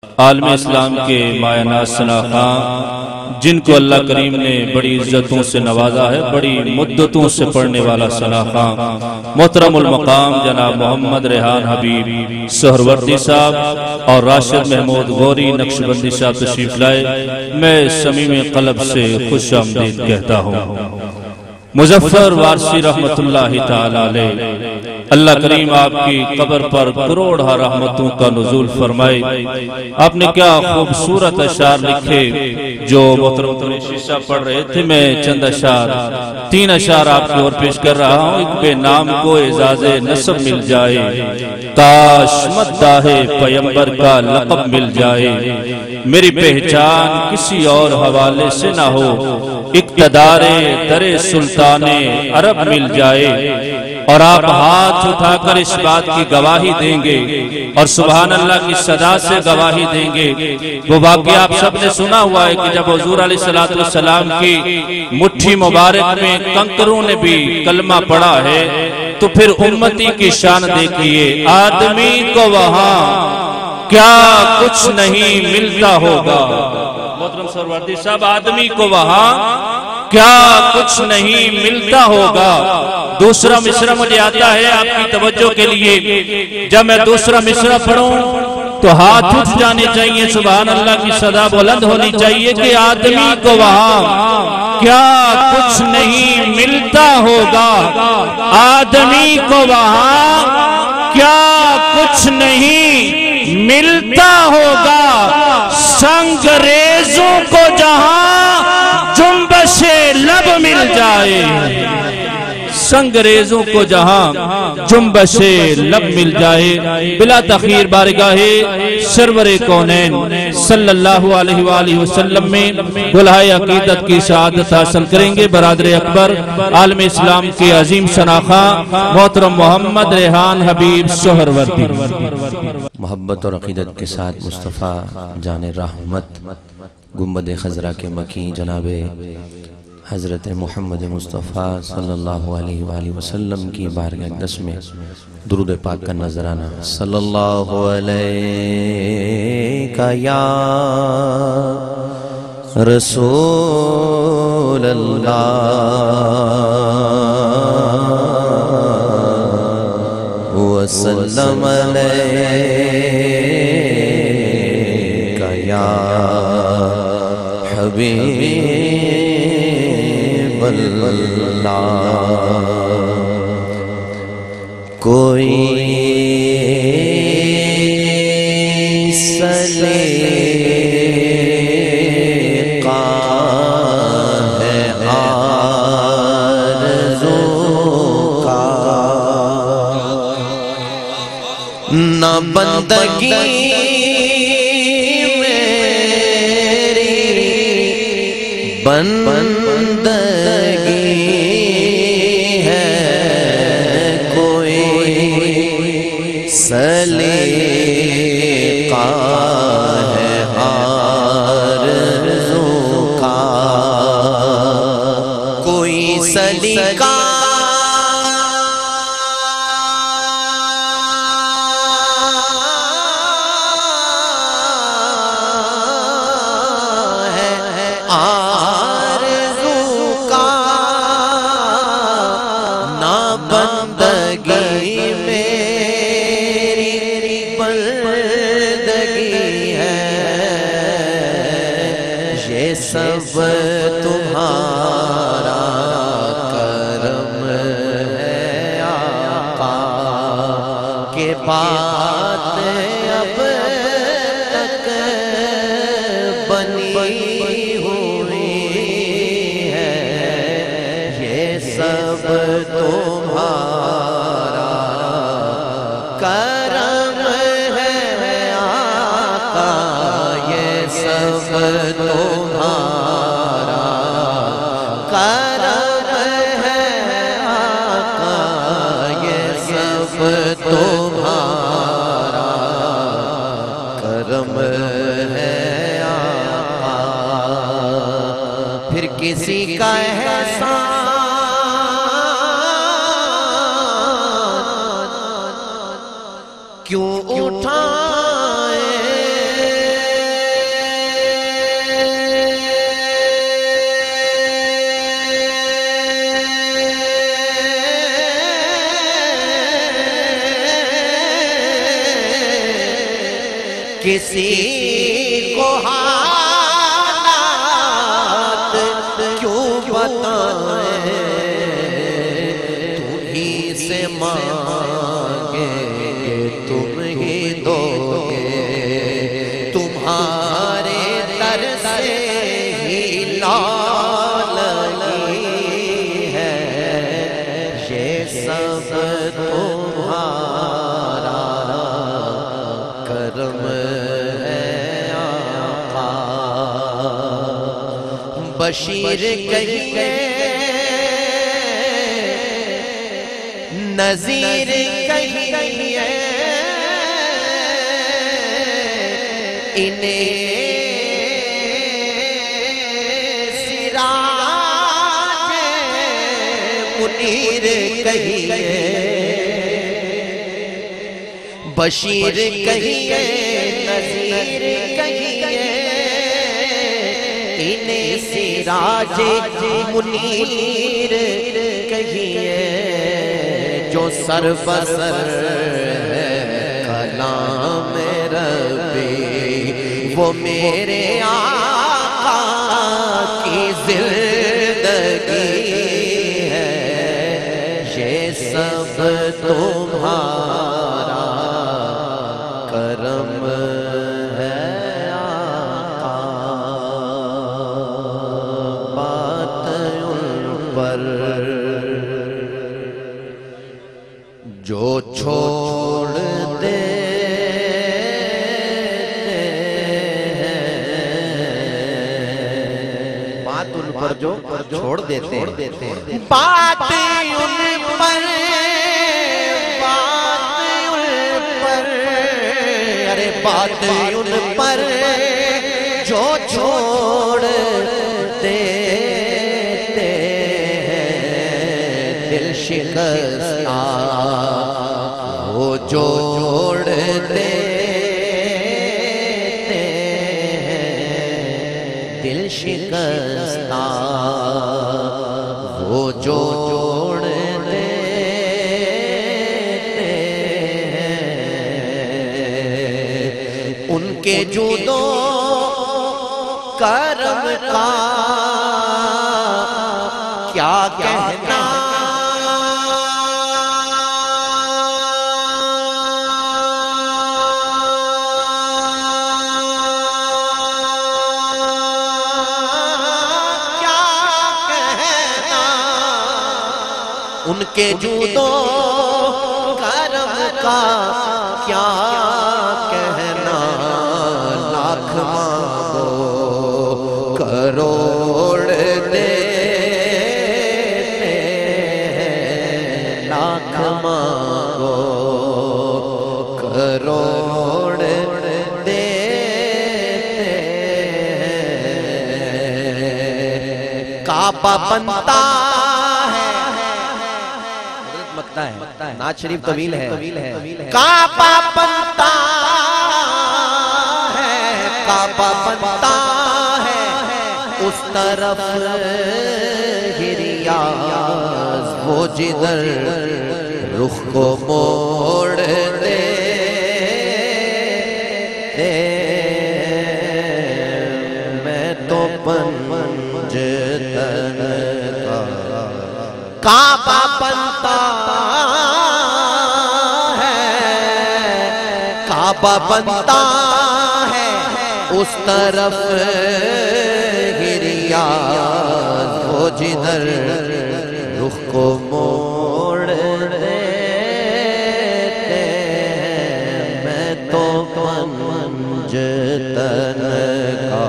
عالم اسلام کے مایہ ناز ثنا خان جن کو اللہ کریم نے بڑی عزتوں سے نوازا ہے، بڑی مدتوں سے پڑھنے والا ثنا خان محترم المقام جناب محمد ریحان حبیب سہروردی صاحب اور راشد محمود غوری نقشبندی صاحب تشریف لائے، میں صمیم قلب سے خوش آمدید کہتا ہوں۔ مظفر وارسی رحمت اللہ تعالی علیہ، اللہ کریم آپ کی قبر پر کروڑہ رحمتوں کا نزول فرمائے۔ آپ نے کیا خوبصورت اشعار لکھے جو محترم قریشی صاحب پڑھ رہے تھے، میں چند اشعار 3 اشعار آپ کی اور پیش کر رہا ہوں۔ ایک بے نام کو اعزاز نسب مل جائے، کاش مداح پیمبر کا لقب مل جائے، میری پہچان کسی اور حوالے سے نہ ہو، اقتدار در سلطان عرب مل جائے، اور آپ ہاتھ اٹھا کر اس بات کی گواہی دیں گے اور سبحان اللہ کی صدا سے گواہی دیں گے۔ وہ واقعہ آپ سب نے سنا ہوا ہے کہ جب حضور علیہ السلام کی مٹھی مبارک میں کنکروں نے بھی کلمہ پڑھا ہے، تو پھر امتی کی شان دیکھیے، آدمی کو وہاں کیا کچھ نہیں ملتا ہوگا۔ محترم سہروردی صاحب، آدمی کو وہاں کیا کچھ نہیں ملتا ہوگا۔ دوسرا مصرع مجھے آتا ہے آپ کی توجہ کے لیے، جب میں دوسرا مصرع پڑھوں تو ہاتھ اٹھ جانے چاہیے، سبحان اللہ کی صدا بلند ہونی چاہیے کہ آدمی کو وہاں کیا کچھ نہیں ملتا ہوگا، آدمی کو وہاں کیا کچھ نہیں ملتا ہوگا، سنگریزوں کو جہاں جنبش لب مل جائے، سنگریزوں کو جہاں جنبش لب مل جائے۔ بلا تاخیر بارگاہ سرور کونین صلی اللہ علیہ وآلہ وسلم میں گلہائے عقیدت کی سعادت حاصل کریں گے۔ برادر اکبر عالم اسلام کے عظیم ثنا خان محترم محمد ریحان حبیب سہروردی۔ محبت اور عقیدت کے ساتھ مصطفیٰ جان رحمت گنبد خضرا کے مکی جناب حضرت محمد مصطفیٰ صلی اللہ علیہ وآلہ وسلم کی بارگاہ اقدس میں درود پاک کا نذرانہ۔ صلی اللہ علیہ یا رسول اللہ وسلم علیہ یا حبیب اللہ۔ کوئی سلیقہ ہے آرزو کا، نہ بندگی بندگی ہے، کوئی سلیقہ ہے آرزو کا، کوئی سلیقہ سب تمہارا کرم ہے آقا، کہ بات اب تک بنی ہوئی ہے، یہ سب تمہارا کرم ہے آقا، یہ سب تمہارا کرم ہے آقا، یہ سب تمہارا کرم ہے آقا۔ پھر کسی کا احسان کیوں اٹھائے کسی کو حالات کیوں بتائیں، تم ہی سے مانگیں تم ہی دو گے، تمہارے در سے ہی لالگی ہے، یہ سب تمہارا کرم ہے آقا۔ بشیر کہیے نذیر کہیے، انہیں سراج منیر کہیے، بشیر کہیے نذیر کہیے، انہیں سراج منیر کہیے، جو سر بسر ہے کلام ربی، وہ میرے آقا کی زندگی ہے، یہ سب تمہارا کرم ہے آقا۔ بات ان پر جو چھوڑ دے بات ان پر جو چھوڑ دیتے ہیں، بات ان پر، ارے بات ان پر جو چھوڑ دیتے ہیں، دل شکستہ وہ جوڑ دیتے ہیں، دل شکستہ وہ جوڑ دیتے ہیں، ان کے جود و کرم کا کیا کہنا، ان کے جود و کرم کا کیا کہنا، لاکھ مانگو کروڑ دیتے ہیں، لاکھ مانگو کروڑ دیتے ہیں، کعبہ بنتا نعت شریف طویل ہے، کعبہ بنتا ہے، کعبہ بنتا ہے، اس طرف ہی ریاض وہ جدھر رخ کو موڑ دے، میں تو پنجتن کا کعبہ بنتا ہے، کعبہ بنتا ہے، اس طرف ہی ریاض وہ جدھر رخ کو موڑ دیتے ہیں، میں تو پنجتن کا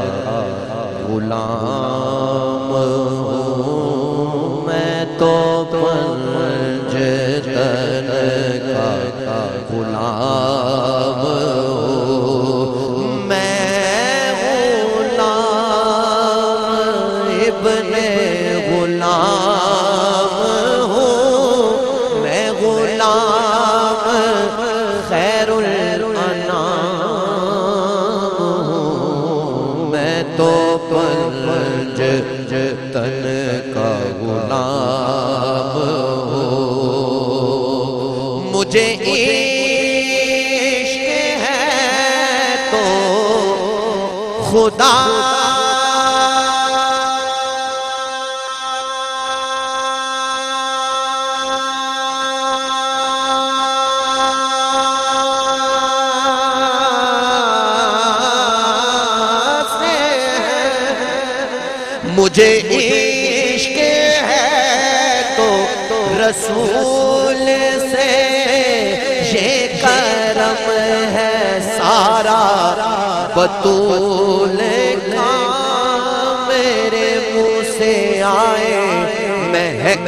غلام ہوں، میں تو پنجتن کا غلام ہوں، میں غلام ابن غلام ہوں، میں غلام خیر الانام ہوں، میں تو پنجتن کا غلام ہوں، مجھے عشق ہے تو خدا مجھے عشق ہے تو رسول سے یہ کرم ہے سارا بطول کا میرے منہ سے آئے مہک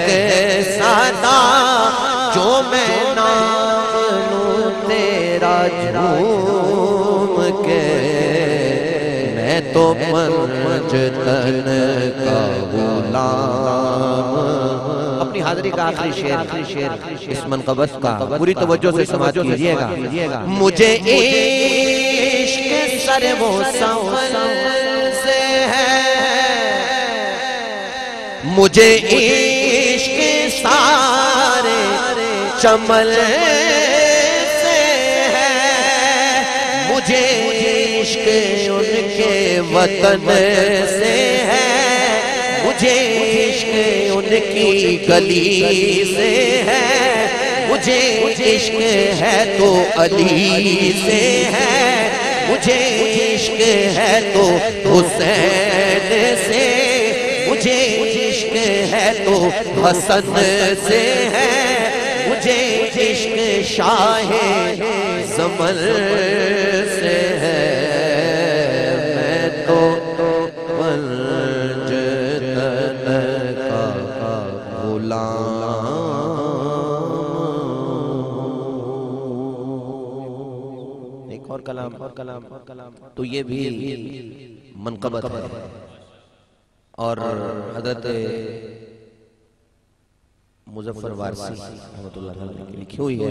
صدا جو میں نام لوں تیرا جھوم کے میں تو پنجتن کا غلام. اپنی حاضری کا آخری شعر اس منقبت کا پوری توجہ سے سماعت کیجئے گا. مجھے عشق سر و سمن سے ہے، مجھے عشق سارے چمن سے ہے، مجھے عشق ان کے وطن سے ہے، مجھے عشق ان کی گلی سے ہے، مجھے عشق ہے تو علی سے ہے، مجھے عشق ہے تو حسین سے، مجھے عشق ہے تو حسن سے ہے، مجھے عشق شاہ زمن سے ہے. میں تو پنجتن کا غلام. ایک اور کلام تو یہ بھی منقبت ہے اور حضرت مظفر وارسی رحمۃ اللہ علیہ کی لکھی ہوئی ہے.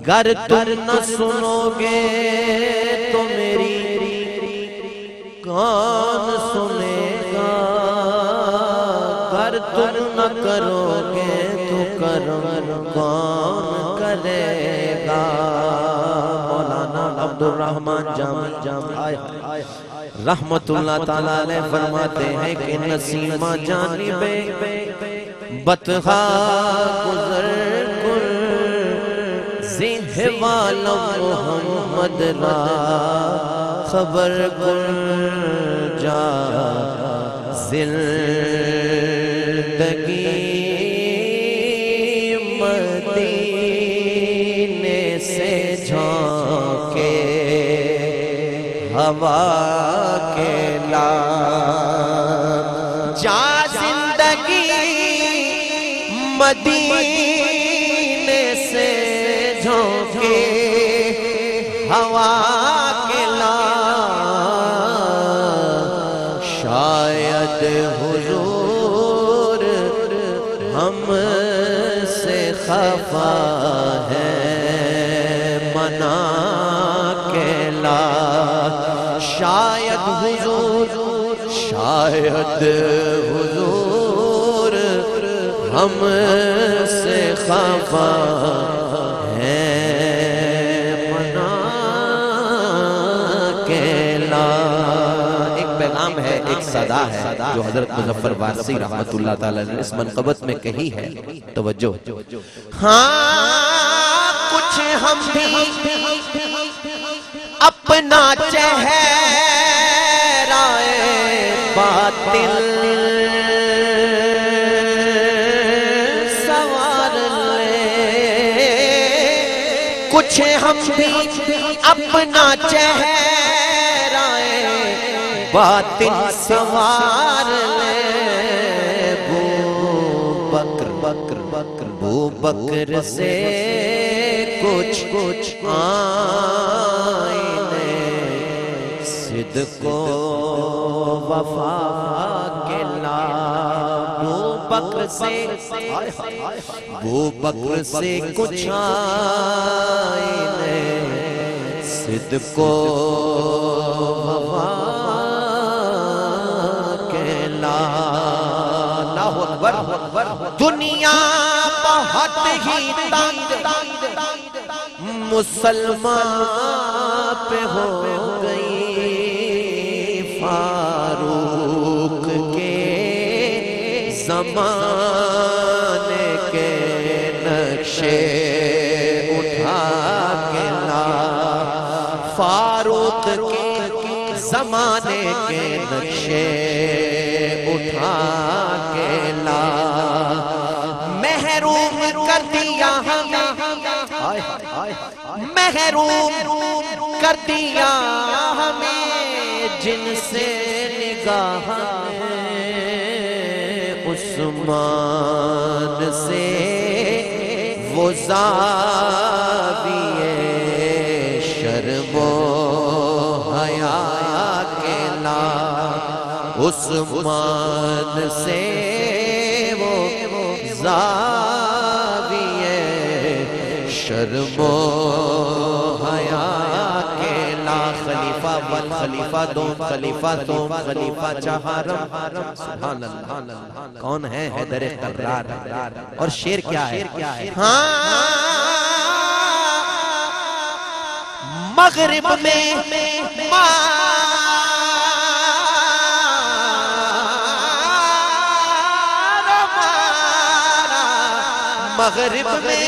گر تم نہ سنو گے تو میری کون سنے گا، گر تم نہ کرو گے تو کرم کون کرے گا. مولانا عبدالرحمن جامی رحمت اللہ تعالیٰ علیہ فرماتے ہیں کہ نسیمہ جانب بطحا گزر کر زندہ والا محمد را خبر کر جا زندگی مدینے سے جھونکے ہوا کے لا جا زندگی مدینے سے جھونکے ہوا کے لا. شاید حضور ہم سے خفا ہے منا کے لا. شاید حضور ہم سے خفا ہے منا کے لا. ایک پیغام ہے، ایک صدا ہے جو حضرت مظفر وارسی رحمت اللہ تعالیٰ نے اس منقبت میں کہی ہے. توجہ. ہاں کچھ ہم بھی اپنا چہرہ باطل سوار لے، کچھ ہم بھی اپنا چہرہ باطل سوار لے. بو بکر سے کچھ آئینے صدق و وفا کے لا. بو بکر سے کچھ آئینے صدق و وفا کے اللہ اکبر دنیا بہت ہی تنگ مسلمان پہ ہو گئی فاروق کے زمانے کے نقشے اٹھا کے لا فاروق کے زمانے کے نقشے اٹھا کے لا محروم کر دیا ہمیں محروم کر دیا ہمیں جن سے نگاہ عثمان سے وہ زاویے شرم و حیا کے لا عثمان سے وہ زاویے شرم و حیا کے لا خلیفہ ون خلیفہ دون خلیفہ توم خلیفہ چہارم سبحان اللہ کون ہے حیدر قرار اور شعر کیا ہے مغرب میں مغرب میں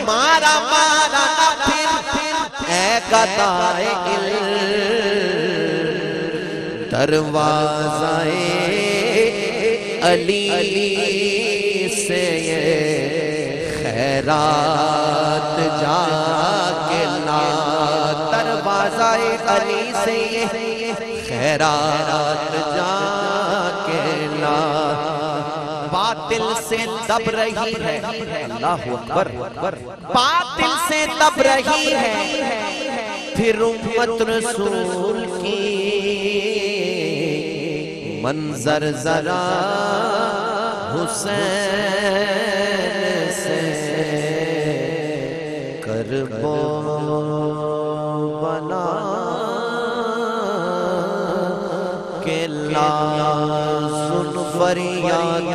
مارا مارا نہ پھر اے قطائے علم دروازہ علی سے یہ خیرات جا کے لا دروازہ علی سے یہ خیرات جا کے لا باطل سے دب رہی ہے اللہ اکبر باطل سے دب رہی ہے پھر امت رسول کی منظر ذرا حسین سے کربو بنا کے لا سن فریاد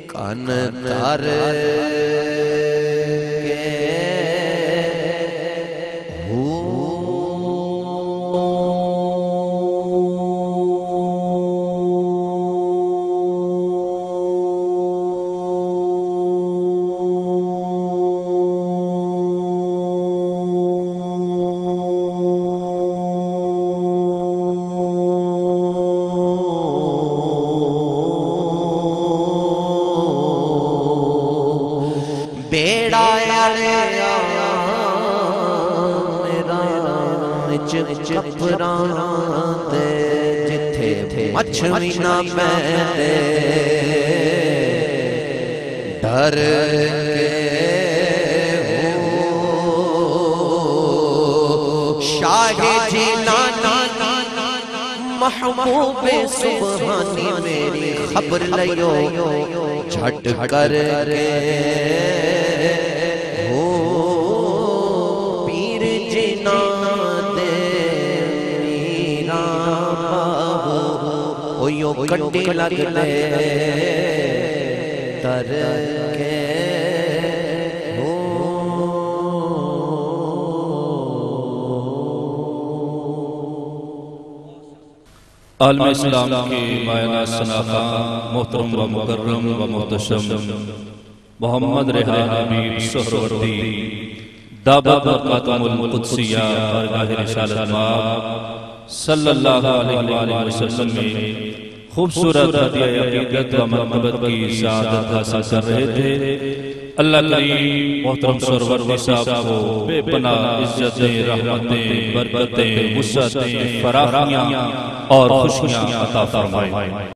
کان تار جتھے مچھلی نہ میں ڈر کے شاہ جیلانی محبوب سبحانی میری خبر لیو جھٹ کر کے پیر جنا کٹی لگ لے تر کے عالم اسلام کی مایہ سناخاں محترم و مکرم و محتشم محمد ریحان حبیب سہروردی دابت برکاتم القدسیہ بارگاہ رسالت مآب صلی اللہ علیہ وآلہ وسلم میں خوبصورت ہدیہ عقیدت و مرتبت کی سعادت حاصل کر رہے تھے۔ اللہ کریم محترم سہروردی صاحب کو بے پناہ عزتیں، رحمتیں، برکتیں، وسعتیں، فراخیاں اور خوشیاں عطا فرمائے۔